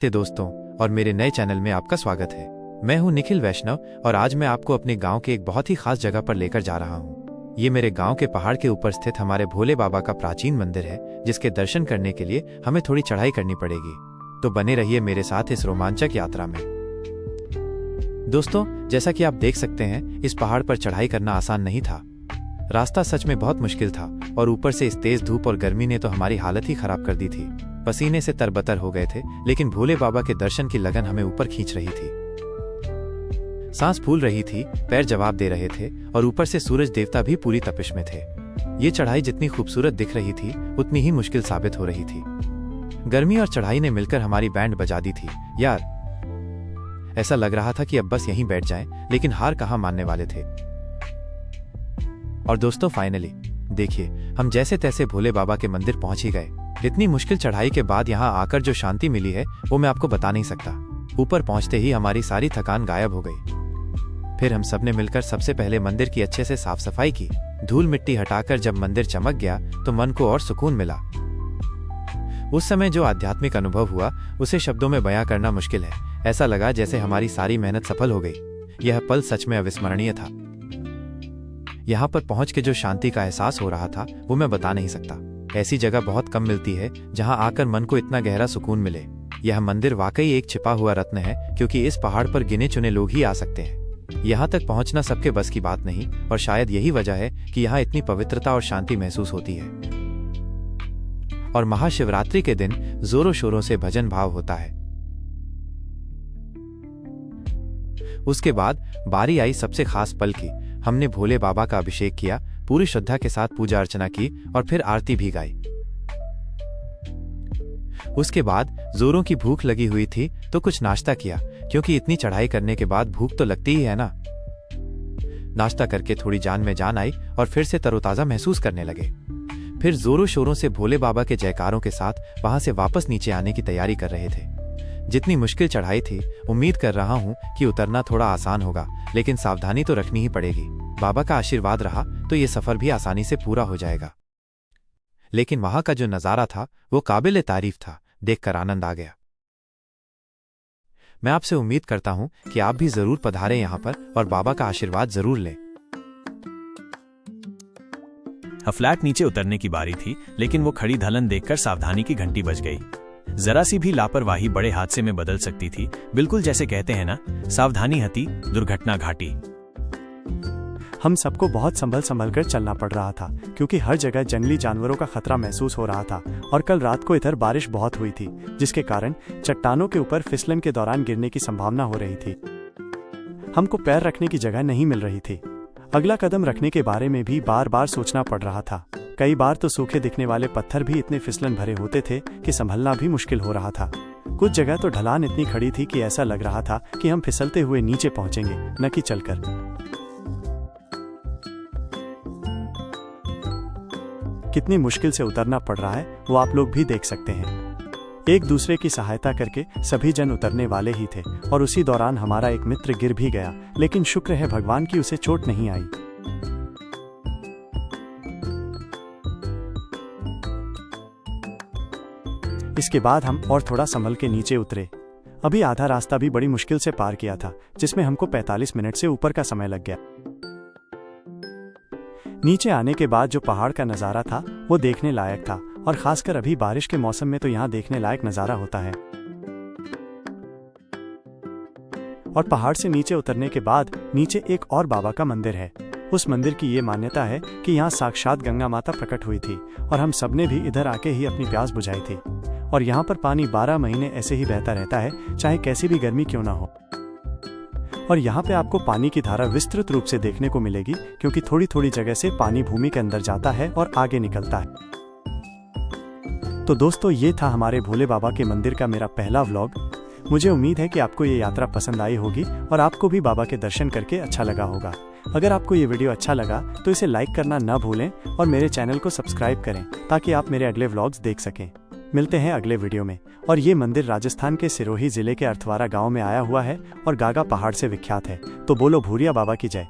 दोस्तों और मेरे नए चैनल में आपका स्वागत है। मैं हूं निखिल वैष्णव और आज मैं आपको अपने गांव के एक बहुत ही खास जगह पर लेकर जा रहा हूं। ये मेरे गांव के पहाड़ के ऊपर स्थित हमारे भोले बाबा का प्राचीन मंदिर है, जिसके दर्शन करने के लिए हमें थोड़ी चढ़ाई करनी पड़ेगी। तो बने रहिए मेरे साथ इस रोमांचक यात्रा में। दोस्तों, जैसा कि आप देख सकते हैं, इस पहाड़ पर चढ़ाई करना आसान नहीं था। रास्ता सच में बहुत मुश्किल था और ऊपर से इस तेज धूप और गर्मी ने तो हमारी हालत ही खराब कर दी थी। पसीने से तरबतर हो गए थे, लेकिन भोले बाबा के दर्शन की लगन हमें ऊपर खींच रही थी। सांस फूल रही थी, पैर जवाब दे रहे थे और ऊपर से सूरज देवता भी पूरी तपिश में थे। ये चढ़ाई जितनी खूबसूरत दिख रही थी, उतनी ही मुश्किल साबित हो रही थी। गर्मी और चढ़ाई ने मिलकर हमारी बैंड बजा दी थी। यार, ऐसा लग रहा था कि अब बस यहीं बैठ जाएं, लेकिन हार कहाँ मानने वाले थे। और दोस्तों, फाइनली देखिए, हम जैसे तैसे भोले बाबा के मंदिर पहुंच ही गए। इतनी मुश्किल चढ़ाई के बाद यहाँ आकर जो शांति मिली है, वो मैं आपको बता नहीं सकता। ऊपर पहुंचते ही हमारी सारी थकान गायब हो गई। फिर हम सबने मिलकर सबसे पहले मंदिर की अच्छे से साफ सफाई की। धूल मिट्टी हटाकर जब मंदिर चमक गया तो मन को और सुकून मिला। उस समय जो आध्यात्मिक अनुभव हुआ, उसे शब्दों में बयां करना मुश्किल है। ऐसा लगा जैसे हमारी सारी मेहनत सफल हो गई। यह पल सच में अविस्मरणीय था। यहाँ पर पहुंच के जो शांति का एहसास हो रहा था, वो मैं बता नहीं सकता। ऐसी जगह बहुत कम मिलती है जहां आकर मन को इतना गहरा सुकून मिले। यह मंदिर वाकई एक छिपा हुआ रत्न है, क्योंकि इस पहाड़ पर गिने चुने लोग ही आ सकते हैं। यहाँ तक पहुंचना सबके बस की बात नहीं, और शायद यही वजह है कि यहाँ इतनी पवित्रता और शांति महसूस होती है। और महाशिवरात्रि के दिन जोरों शोरों से भजन भाव होता है। उसके बाद बारी आई सबसे खास पल की। हमने भोले बाबा का अभिषेक किया, पूरी श्रद्धा के साथ पूजा अर्चना की और फिर आरती भी गाई। उसके बाद जोरों की भूख लगी हुई थी तो कुछ नाश्ता किया, क्योंकि इतनी चढ़ाई करने के बाद भूख तो लगती ही है ना। नाश्ता करके थोड़ी जान में जान आई और फिर से तरोताजा महसूस करने लगे। फिर जोरों शोरों से भोले बाबा के जयकारों के साथ वहां से वापस नीचे आने की तैयारी कर रहे थे। जितनी मुश्किल चढ़ाई थी, उम्मीद कर रहा हूं कि उतरना थोड़ा आसान होगा, लेकिन सावधानी तो रखनी ही पड़ेगी। बाबा का आशीर्वाद रहा तो ये सफर भी आसानी से पूरा हो जाएगा। लेकिन वहां का जो नजारा था, वो काबिल तारीफ था। देखकर आनंद आ गया। मैं आपसे उम्मीद करता हूं कि आप भी जरूर पधारें यहां पर और बाबा का आशीर्वाद जरूर लें। फ्लैट नीचे उतरने की बारी थी, लेकिन वो खड़ी धलन देखकर सावधानी की घंटी बज गई। जरा सी भी लापरवाही बड़े हादसे में बदल सकती थी। बिल्कुल जैसे कहते हैं ना, सावधानी हती दुर्घटना घाटी। हम सबको बहुत संभल कर चलना पड़ रहा था, क्योंकि हर जगह जंगली जानवरों का खतरा महसूस हो रहा था। और कल रात को इधर बारिश बहुत हुई थी, जिसके कारण चट्टानों के ऊपर फिसलन के दौरान गिरने की संभावना हो रही थी। हमको पैर रखने की जगह नहीं मिल रही थी। अगला कदम रखने के बारे में भी बार बार सोचना पड़ रहा था। कई बार तो सूखे दिखने वाले पत्थर भी इतने फिसलन भरे होते थे कि संभलना भी मुश्किल हो रहा था। कुछ जगह तो ढलान इतनी खड़ी थी कि ऐसा लग रहा था कि हम फिसलते हुए नीचे पहुंचेंगे, न कि चलकर। कितनी मुश्किल से उतरना पड़ रहा है, वो आप लोग भी देख सकते हैं। एक दूसरे की सहायता करके सभी जन उतरने वाले ही थे, और उसी दौरान हमारा एक मित्र गिर भी गया, लेकिन शुक्र है भगवान की उसे चोट नहीं आई। इसके बाद हम और थोड़ा संभल के नीचे उतरे। अभी आधा रास्ता भी बड़ी मुश्किल से पार किया था, जिसमें हमको 45 मिनट से ऊपर का समय लग गया। नीचे आने के बाद जो पहाड़ का नज़ारा था, वो देखने लायक था, और खासकर अभी बारिश के मौसम में तो यहाँ देखने लायक नज़ारा होता है। और पहाड़ से नीचे उतरने के बाद नीचे एक और बाबा का मंदिर है। उस मंदिर की ये मान्यता है कि यहाँ साक्षात गंगा माता प्रकट हुई थी, और हम सबने भी इधर आके ही अपनी प्यास बुझाई थी। और यहाँ पर पानी 12 महीने ऐसे ही बहता रहता है, चाहे कैसी भी गर्मी क्यों ना हो। और यहाँ पे आपको पानी की धारा विस्तृत रूप से देखने को मिलेगी, क्योंकि थोड़ी थोड़ी जगह से पानी भूमि के अंदर जाता है और आगे निकलता है। तो दोस्तों, ये था हमारे भोले बाबा के मंदिर का मेरा पहला व्लॉग। मुझे उम्मीद है कि आपको ये यात्रा पसंद आई होगी और आपको भी बाबा के दर्शन करके अच्छा लगा होगा। अगर आपको ये वीडियो अच्छा लगा तो इसे लाइक करना न भूलें और मेरे चैनल को सब्सक्राइब करें, ताकि आप मेरे अगले व्लॉग्स देख सकें। मिलते हैं अगले वीडियो में। और ये मंदिर राजस्थान के सिरोही जिले के अर्थवारा गांव में आया हुआ है और गागा पहाड़ से विख्यात है। तो बोलो भूरिया बाबा की जय।